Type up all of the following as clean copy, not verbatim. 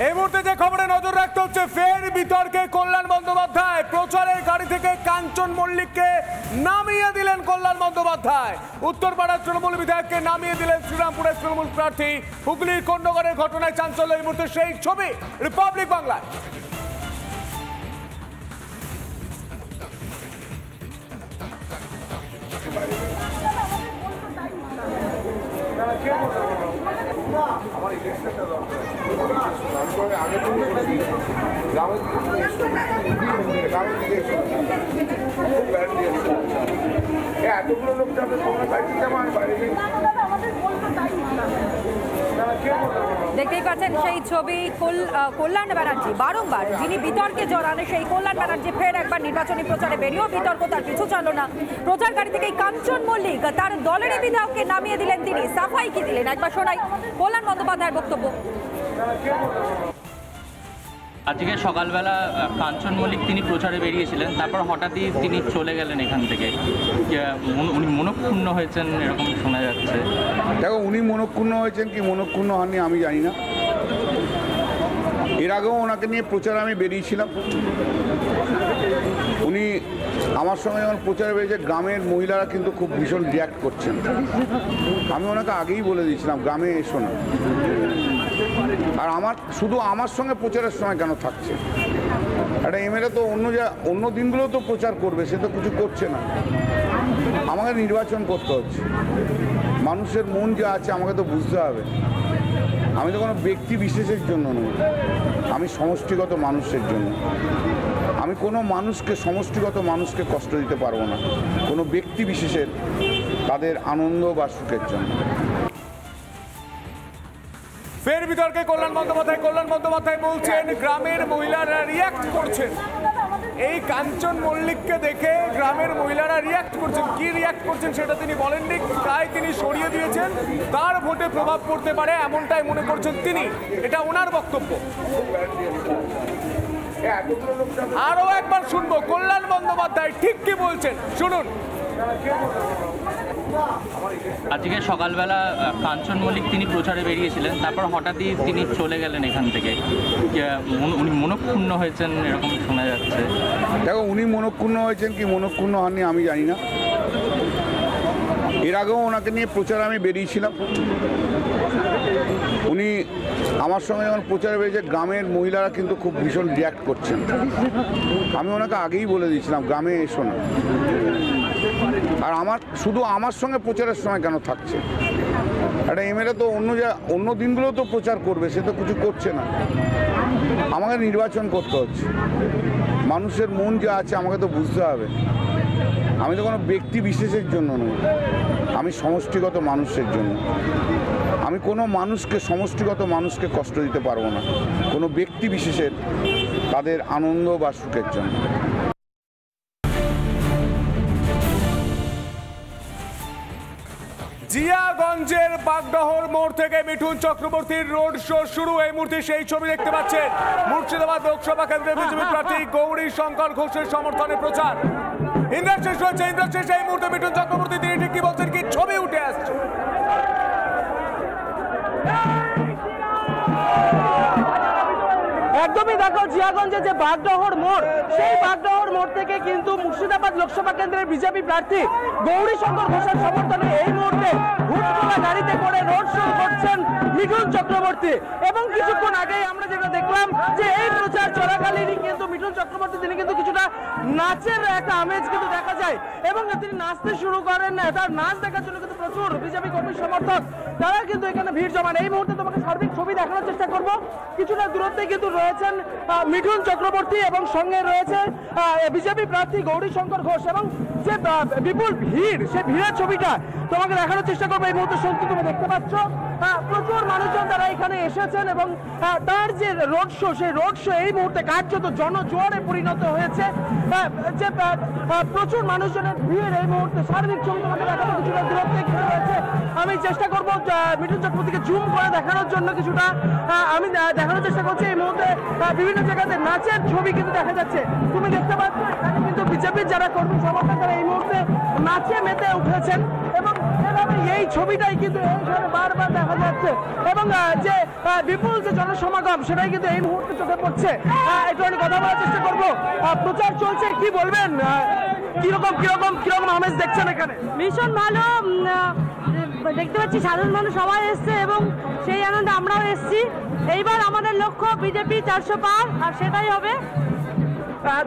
এই মুহূর্তে যে খবরে নজর রাখতে হচ্ছে, ফের বিতর্কে কল্যাণ বন্দ্যোপাধ্যায়। প্রচারের গাড়ি থেকে কাঞ্চন মল্লিককে নামিয়ে দিলেন কল্যাণ বন্দ্যোপাধ্যায়। উত্তরপাড়ার তৃণমূল বিধায়ককে নামিয়ে দিলেন শ্রীরামপুরের তৃণমূল প্রার্থী। হুগলির কোন্নগরের ঘটনায় চাঞ্চল্য। এই মুহূর্তে সেই ছবি রিপাবলিক বাংলায়। আমার ইলেকশনটা দরকার আগে তো গ্রামের এতগুলো লোক যাবে তোমরা বাড়িতে আমার বাইরে দেখতেই পাচ্ছেন সেই ছবি কল্যাণ ব্যানার্জি বারংবার যিনি বিতর্কে জড়ান, সেই কল্যাণ ব্যানার্জি ফের একবার নির্বাচনী প্রচারে বেরিয়েও বিতর্ক তার পিছু ছাড়ল না। প্রচার গাড়ি থেকে কাঞ্চন মল্লিক তার দলেরই বিধায়ককে নামিয়ে দিলেন তিনি। সাফাই কি দিলেন একবার শোনাই কল্যাণ বন্দ্যোপাধ্যায়ের বক্তব্য। আজকে সকালবেলা কাঞ্চন মল্লিক তিনি প্রচারে বেরিয়েছিলেন, তারপর হঠাৎই তিনি চলে গেলেন এখান থেকে। উনি মনক্ষুণ্ণ হয়েছেন এরকম শোনা যাচ্ছে। দেখো, উনি মনক্ষুণ্ণ হয়েছেন কি মনক্ষুণ্ণ হননি আমি জানি না। এর আগেও ওনাকে নিয়ে প্রচারে আমি বেরিয়েছিলাম। উনি আমার সঙ্গে যখন প্রচারে বেরিয়েছে, গ্রামের মহিলারা কিন্তু খুব ভীষণ রিয়াক্ট করছেন। আমি ওনাকে আগেই বলে দিয়েছিলাম গ্রামে এসো না। আর শুধু আমার সঙ্গে প্রচারের সময় কেন থাকছে? একটা এমএলএ তো অন্য দিনগুলোও তো প্রচার করবে, সে তো কিছু করছে না। আমাকে নির্বাচন করতে হচ্ছে, মানুষের মন যা আছে আমাকে তো বুঝতে হবে। আমি তো কোনো ব্যক্তি বিশেষের জন্য নই, আমি সমষ্টিগত মানুষের জন্য। আমি কোনো সমষ্টিগত মানুষকে কষ্ট দিতে পারবো না, কোনো ব্যক্তি বিশেষের তাদের আনন্দ বা সুখের জন্য। ফের বিতর্কে কল্যাণ বন্দ্যোপাধ্যায় বলছেন গ্রামের মহিলারা রিয়াক্ট করছেন। এই কাঞ্চন মল্লিককে দেখে গ্রামের মহিলারা রিয়াক্ট করছেন। কি রিয়াক্ট করছেন সেটা তিনি বলেননি, তাই তিনি সরিয়ে দিয়েছেন। তার ভোটে প্রভাব পড়তে পারে এমনটাই মনে করছেন তিনি। এটা ওনার বক্তব্য। আরো একবার শুনবো কল্যাণ বন্দ্যোপাধ্যায় ঠিক কি বলছেন, শুনুন। আজকে সকালবেলা কাঞ্চন মল্লিক তিনি প্রচারে বেরিয়েছিলেন, তারপর হঠাৎই তিনি চলে গেলেন এখান থেকে। উনি মনক্ষুণ্ণ হয়েছেন এরকম শোনা যাচ্ছে। দেখো, উনি মনক্ষুণ্ণ হয়েছেন কি মনক্ষুণ্ণ হননি আমি জানি না। এর আগেও ওনাকে নিয়ে প্রচারে আমি বেরিয়েছিলাম। উনি আমার সঙ্গে যখন প্রচারে বেরিয়েছে, গ্রামের মহিলারা কিন্তু খুব ভীষণ রিয়াক্ট করছেন। আমি ওনাকে আগেই বলে দিয়েছিলাম গ্রামে এসো না। আর শুধু আমার সঙ্গে প্রচারের সময় কেন থাকছে? একটা এমএলএ তো অন্য দিনগুলোও তো প্রচার করবে, সে তো কিছু করছে না। আমাকে নির্বাচন করতে হচ্ছে, মানুষের মন যা আছে আমাকে তো বুঝতে হবে। আমি তো কোনো ব্যক্তি বিশেষের জন্য নই, আমি সমষ্টিগত মানুষের জন্য। আমি কোনো সমষ্টিগত মানুষকে কষ্ট দিতে পারবো না, কোনো ব্যক্তি বিশেষের তাদের আনন্দ বা সুখের জন্য। জিয়াগঞ্জের বাগডহর মোড় থেকে মিঠুন চক্রবর্তীর রোড শো শুরু। এই মুহূর্তে সেই ছবি দেখতে পাচ্ছেন। মুর্শিদাবাদ লোকসভা কেন্দ্রের বিজেপি প্রার্থী গৌরী শঙ্কর ঘোষের সমর্থনে প্রচার। ইন্দ্রশেষ রয়েছে, ইন্দ্রশেষ এই মুহূর্তে মিঠুন চক্রবর্তী তিনি ঠিক কি বলছেন, কি ছবি উঠে আসছে? একদমই দেখো, জিয়াগঞ্জে যে বাগডহর মোড়, সেই বাগডহর মোড় থেকে কিন্তু মুর্শিদাবাদ লোকসভা কেন্দ্রের বিজেপি প্রার্থী গৌরী শঙ্কর ঘোষের সমর্থনে এই মুহূর্তে হুটকোলা গাড়িতে করে রোড শো করছেন মিঠুন চক্রবর্তী। এবং কিছুক্ষণ আগেই আমরা যেটা দেখলাম যে এই প্রচার চলাকালীনই কিন্তু মিঠুন চক্রবর্তী তিনি কিন্তু কিছুটা নাচের একটা আমেজ কিন্তু দেখা যায় এবং তিনি নাচতে শুরু করেন। তার নাচ দেখার জন্য কিন্তু প্রচুর বিজেপি কর্মী সমর্থক তারা কিন্তু এখানে ভিড় জমান। এই মুহূর্তে তোমাকে সার্বিক ছবি দেখানোর চেষ্টা করব। কিছুটা দূরত্বে কিন্তু রয়েছেন মিঠুন চক্রবর্তী এবং সঙ্গে রয়েছে বিজেপি প্রার্থী গৌরী শঙ্কর ঘোষ এবং যে বিপুল ভিড়, সেই ভিড়ের ছবিটা তোমাকে দেখানোর চেষ্টা করবো। এই মুহূর্তে সত্যি তুমি দেখতে পাচ্ছ প্রচুর মানুষজন তারা এখানে এসেছেন এবং তার যে রোড শো, সেই রোড শো এই মুহূর্তে কার্যত জনজোয়ারে পরিণত হয়েছে। যে প্রচুর মানুষজনের ভিড় এই মুহূর্তে সার্বিক ছবি তোমাকে দেখানো কিছুটা দূরত্বে রয়েছে। আমি চেষ্টা করবো মিঠুন চক্রবর্তীকে জুম করে দেখানোর জন্য। কিছুটা আমি দেখানোর চেষ্টা করছি। এই মুহূর্তে বিভিন্ন জায়গাতে নাচের ছবি কিন্তু দেখা যাচ্ছে। তুমি দেখতে পাচ্ছ এখানে কিন্তু বিজেপির যারা কর্মী সমর্থক তারা এই মুহূর্তে নাচে মেতে উঠেছেন এবং এই ছবি ছবিটাই কিন্তু এখানে বারবার দেখা যাচ্ছে এবং যে বিপুল যে জনসমাগম সেটাই কিন্তু এই মুহূর্তে চোখে পড়ছে। একটু আমি কথা বলার চেষ্টা করবো। প্রচার চলছে, কি বলবেন, কিরকম কিরকম কিরকম আমেজ দেখছেন এখানে? ভীষণ ভালো দেখতে পাচ্ছি, সাধারণ মানুষ সবাই এসছে এবং সেই আনন্দে আমরাও এসছি। এইবার আমাদের লক্ষ্য বিজেপি 400 পার, আর সেটাই হবে।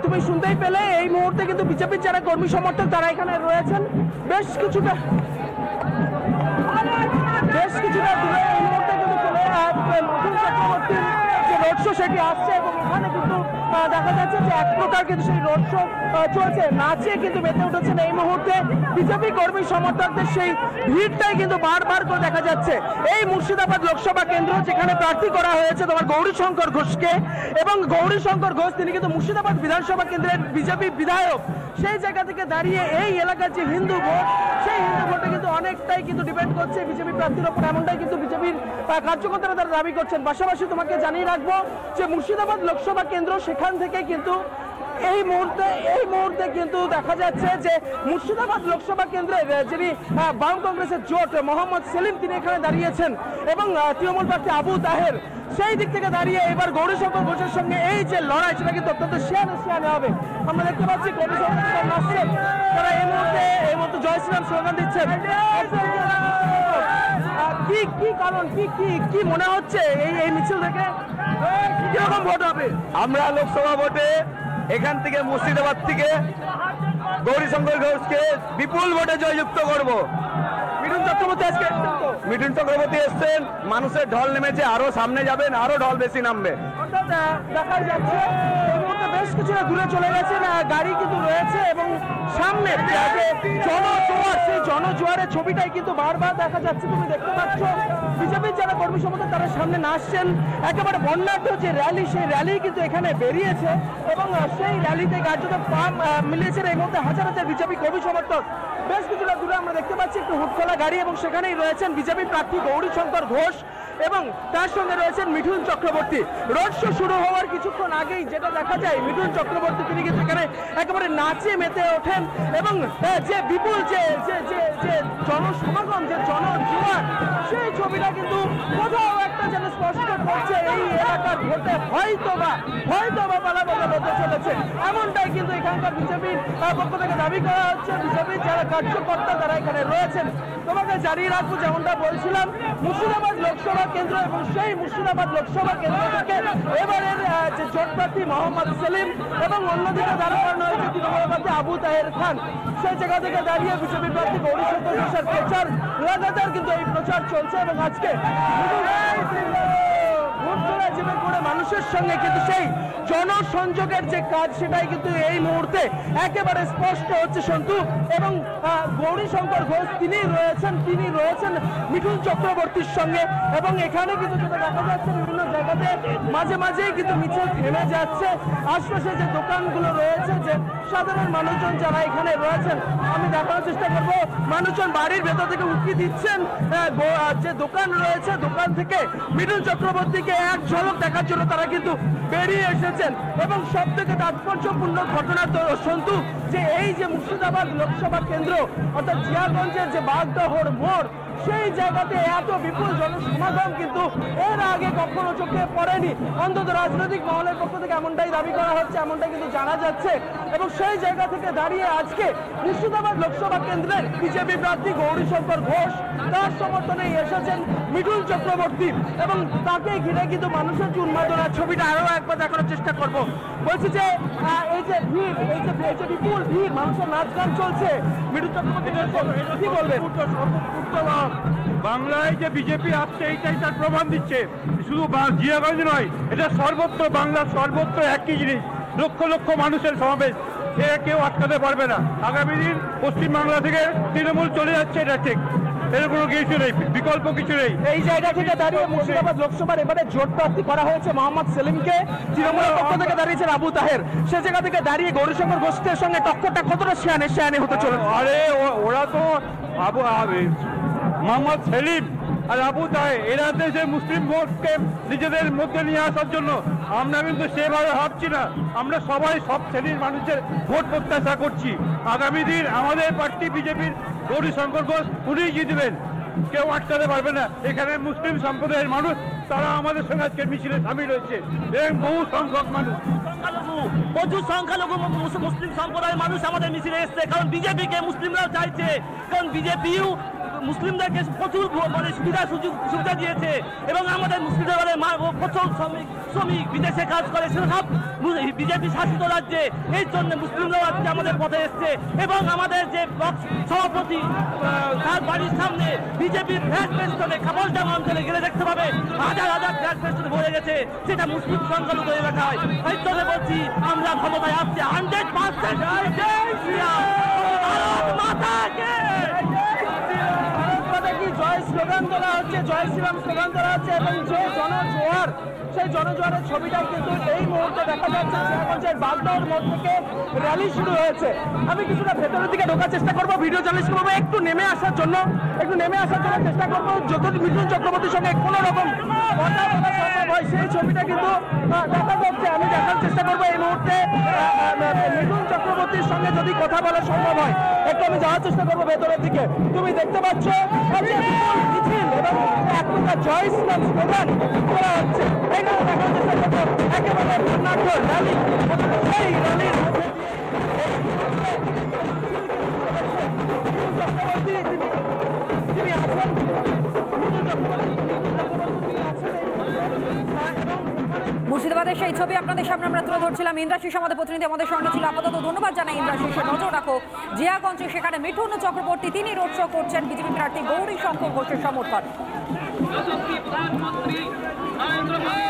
তুমি শুনতেই পেলে এই মুহূর্তে কিন্তু বিজেপির যারা কর্মী সমর্থক তারা এখানে রয়েছেন বেশ কিছুটা দূরে। এই মুহূর্তে কিন্তু চলে মিঠুন চক্রবর্তীর যে রোড শো সেটি আসছে এবং এখানে কিন্তু দেখা যাচ্ছে যে এক প্রকার কিন্তু সেই রোড শো চলছে, নাচে কিন্তু মেতে উঠেছেন এই মুহূর্তে বিজেপি কর্মী সমর্থকদের সেই ভিড়টাই কিন্তু বারবার করে দেখা যাচ্ছে। এই মুর্শিদাবাদ লোকসভা কেন্দ্র যেখানে প্রার্থী করা হয়েছে তোমার গৌরীশঙ্কর ঘোষকে, এবং গৌরীশঙ্কর ঘোষ তিনি কিন্তু মুর্শিদাবাদ বিধানসভা কেন্দ্রের বিজেপি বিধায়ক। সেই জায়গা থেকে দাঁড়িয়ে এই এলাকার যে হিন্দু ভোট, সেই হিন্দু ভোটে কিন্তু অনেকটাই কিন্তু ডিপেন্ড করছে বিজেপি প্রার্থীর ওপর, এমনটাই কিন্তু বিজেপির কার্যকর্তারা তারা দাবি করছেন। পাশাপাশি তোমাকে জানিয়ে রাখবো যে মুর্শিদাবাদ লোকসভা কেন্দ্র সেখান থেকে কিন্তু এই মুহূর্তে কিন্তু দেখা যাচ্ছে যে মুর্শিদাবাদ লোকসভা কেন্দ্রের যিনি বাম কংগ্রেসের জোট মোহাম্মদ সেলিম তিনি এখানে দাঁড়িয়েছেন এবং তৃণমূল প্রার্থী আবু তাহের। সেই দিক থেকে দাঁড়িয়ে এবার গৌরীশঙ্কর ঘোষের সঙ্গে এই যে লড়াই সেটা কিন্তু অত্যন্ত শিয়ানে হবে। আমরা দেখতে পাচ্ছি গৌরীশঙ্কর নাচছেন, তারা এই মুহূর্তে জয় শ্রীরাম স্লোগান দিচ্ছেন। কি কারণ, কি মনে হচ্ছে এই মিছিল থেকে কিরকম ভোট হবে? আমরা লোকসভা ভোটে এখান থেকে মুর্শিদাবাদ থেকে গৌরীশঙ্কর ঘোষকে বিপুল ভোটে জয়যুক্ত করব। মিঠুন চক্রবর্তী আজকে মিঠুন চক্রবর্তী এসছেন, মানুষের ঢল নেমেছে, আরো সামনে যাবেন, আরো ঢল বেশি নামবে। দেখা যাচ্ছে এই মুহূর্তে বেশ কিছুটা দূরে চলে গেছেন, গাড়ি কিন্তু রয়েছে এবং সামনে জনজোয়ার, সেই জনজোয়ারের ছবিটাই কিন্তু বারবার দেখা যাচ্ছে। তুমি দেখতে পাচ্ছ বিজেপির যারা কর্মী সমর্থক তারা সামনে নাচছেন, একেবারে বর্ণাঢ্য যে র্যালি সেই র্যালি কিন্তু এখানে বেরিয়েছে এবং সেই র্যালিতে কার্যত পা মিলিয়েছেন এই মুহূর্তে হাজার হাজার বিজেপি কর্মী সমর্থক। বেশ কিছুটা দূরে আমরা দেখতে পাচ্ছি একটু হুটখোলা গাড়ি এবং সেখানেই রয়েছেন বিজেপি প্রার্থী গৌরীশঙ্কর ঘোষ এবং তার সঙ্গে রয়েছেন মিঠুন চক্রবর্তী। রোড শো শুরু হওয়ার কিছুক্ষণ আগেই যেটা দেখা যায় মিঠুন চক্রবর্তী তিনি কিন্তু এখানে একেবারে নাচে মেতে ওঠেন এবং যে বিপুল যে জনসমাগম, যে জনজোয়ার, সেই ছবিটা কিন্তু কোথাও একটা যেন স্পষ্ট করছে এই এলাকার ভোটে হয়তোবা পালাবদল হতে চলেছে। এমনটাই কিন্তু এখানকার বিজেপির পক্ষ থেকে দাবি করা হচ্ছে। বিজেপির যারা কার্যকর্তা তারা এখানে রয়েছেন। তোমাকে জানিয়ে রাখবো যেমনটা বলছিলাম, মুর্শিদাবাদ লোকসভা কেন্দ্র এবং সেই মুর্শিদাবাদ লোকসভা কেন্দ্র থেকে এবারের যে জোট প্রার্থী মোহাম্মদ সেলিম এবং অন্যদিকে দাঁড় করানো হয়েছে তৃণমূল প্রার্থী আবু তাহের খান। সেই জায়গা থেকে দাঁড়িয়ে বিজেপি প্রার্থী গৌরীশঙ্কর ঘোষের প্রচার লাগাতার কিন্তু এই প্রচার চলছে এবং আজকে মানুষের সঙ্গে কিন্তু সেই জনসংযোগের যে কাজ সেটাই কিন্তু এই মুহূর্তে একেবারে স্পষ্ট হচ্ছে সন্তু। এবং গৌরীশঙ্কর ঘোষ তিনি রয়েছেন মিঠুন চক্রবর্তীর সঙ্গে এবং এখানে কিন্তু যেটা দেখা যাচ্ছে বিভিন্ন জায়গাতে মাঝে মাঝেই কিন্তু মিছিল থেমে যাচ্ছে। আশপাশে যে দোকানগুলো রয়েছে, যে সাধারণ মানুষজন যারা এখানে রয়েছেন, আমি দেখানোর চেষ্টা করবো মানুষজন বাড়ির ভেতর থেকে উঁকি দিচ্ছেন। যে দোকান রয়েছে দোকান থেকে মিঠুন চক্রবর্তীকে এক ঝলক দেখার জন্য তারা কিন্তু বেরিয়ে এসেছেন এবং সব থেকে তাৎপর্যপূর্ণ ঘটনা তো সন্তু যে এই যে মুর্শিদাবাদ লোকসভা কেন্দ্র অর্থাৎ জিয়াগঞ্জের যে বাগদহর মোড়, সেই জায়গাতে এত বিপুল জনসমাগম কিন্তু এর আগে কখনো চোখে পড়েনি। অন্তত রাজনৈতিক মহলের পক্ষ থেকে এমনটাই দাবি করা হচ্ছে, এমনটাই কিন্তু জানা যাচ্ছে। এবং সেই জায়গা থেকে দাঁড়িয়ে আজকে মুর্শিদাবাদ লোকসভা কেন্দ্রের বিজেপি প্রার্থী গৌরীশঙ্কর ঘোষ, তার সমর্থনে এসেছেন মিঠুন চক্রবর্তী এবং তাকে ঘিরে কিন্তু মানুষের যে উন্মাদনার ছবিটা আরো একবার দেখানোর চেষ্টা করব। বলছি যে এই যে ভিড়, এই যে বিপুল ভিড়, মানুষের নাচ গান চলছে, মিঠুন চক্রবর্তী কি বলবেন? বাংলায় যে বিজেপি আসছে এইটাই তার প্রমাণ দিচ্ছে। শুধু জিয়াগঞ্জ নয়, এটা সর্বত্র, বাংলার সর্বত্র একই জিনিস, লক্ষ লক্ষ মানুষের সমাবেশ, এ কেউ আটকাতে পারবে না। আগামী দিন পশ্চিমবাংলা থেকে তৃণমূল চলে যাচ্ছে, এটা ঠিক, এর কোনো কিছু নেই, বিকল্প কিছু নেই। এই জায়গা থেকে দাঁড়িয়ে মুর্শিদাবাদ লোকসভার এবারে জোট প্রার্থী করা হয়েছে মোহাম্মদ সেলিমকে, তৃণমূলের পক্ষ থেকে দাঁড়িয়েছেন আবু তাহের। সে জায়গা থেকে দাঁড়িয়ে গৌরীশঙ্কর ঘোষের সঙ্গে টক্করটা কতটা শিয়ানে হতে চলে? আরে ওরা তো মোহাম্মদ সেলিম আর আবু তাহের, এরা দেশে মুসলিম ভোটকে নিজেদের মধ্যে নিয়ে আসার জন্য। আমরা কিন্তু সেভাবে ভাবছি না, আমরা সবাই সব শ্রেণীর মানুষের ভোট প্রত্যাশা করছি। আগামী দিন আমাদের পার্টি বিজেপির গৌরীশঙ্কর ঘোষ উনিই জিতবেন। কেউ আটকাতে পারবে না। এখানে মুসলিম সম্প্রদায়ের মানুষ তারা আমাদের সঙ্গে আজকে মিছিলে সামিল হয়েছে এবং বহু সংখ্যক মানুষ, প্রচুর সংখ্যালঘু মুসলিম সম্প্রদায়ের মানুষ আমাদের মিছিলে এসছে, কারণ বিজেপিকে মুসলিমরাও চাইছে, কারণ বিজেপিও মুসলিমদেরকে প্রচুর সুবিধা দিয়েছে এবং আমাদের মুসলিমদের প্রচুর শ্রমিক বিদেশে কাজ করে সব বিজেপি শাসিত রাজ্যে, এই জন্য মুসলিমরাও আজকে আমাদের পথে এসছে। এবং আমাদের যে সভাপতি তার বাড়ির সামনে বিজেপির ফ্ল্যাগ ফেস্টনে কাপড়ডাঙ্গা অঞ্চলে গেলে দেখতে পাবে হাজার হাজার ফ্ল্যাগ ফেস্টনে ভরে গেছে, সেটা মুসলিম সংখ্যালঘু এলাকায়। তাই জন্য বলছি আমরা ক্ষমতায় আসছি 100% জয় স্লোগান তোলা হচ্ছে, জয় শ্রীরাম স্লোগান তোলা হচ্ছে এবং যে জনজোয়ার, সেই জনজোয়ারের ছবিটাই কিন্তু এই মুহূর্তে দেখা যাচ্ছে জিয়াগঞ্জের বাগদাওয়ার মোড় থেকে র্যালি শুরু হয়েছে। আমি কিছুটা ভেতরের দিকে ঢোকার চেষ্টা করবো, ভিডিও জার্নালিস্ট করবো একটু নেমে আসার জন্য চেষ্টা করবো, যত মিঠুন চক্রবর্তীর সঙ্গে কোনো রকম কথা বলা সম্ভব হয় সেই ছবিটা কিন্তু দেখা যাচ্ছে। আমি দেখার চেষ্টা করবো এই মুহূর্তে মিঠুন চক্রবর্তীর সঙ্গে যদি কথা বলা সম্ভব হয়, একটু আমি যাওয়ার চেষ্টা করবো ভেতরের দিকে। তুমি দেখতে পাচ্ছ মিছিল এবং এক প্রকার জয় শ্রীরাম স্লোগান করা হচ্ছে, এইখানে দেখার চেষ্টা করবো একেবারে বর্ণাঢ্য র্যালি, সেই র্যালির মধ্যে দিয়ে তিনি আছেন। মুর্শিদাবাদের সেই ছবি আপনাদের সামনে আমরা তুলে ধরছিলাম। ইন্দ্রাশিস আমাদের প্রতিনিধি আমাদের সঙ্গে ছিল। আপাতত ধন্যবাদ জানাই ইন্দ্রাশিসের। নজর রাখো জিয়াগঞ্জে, সেখানে মিঠুন চক্রবর্তী তিনি রোড শো করছেন বিজেপি প্রার্থী গৌরী শঙ্কর ঘোষের সমর্থন। প্রধানমন্ত্রী নরেন্দ্র মোদী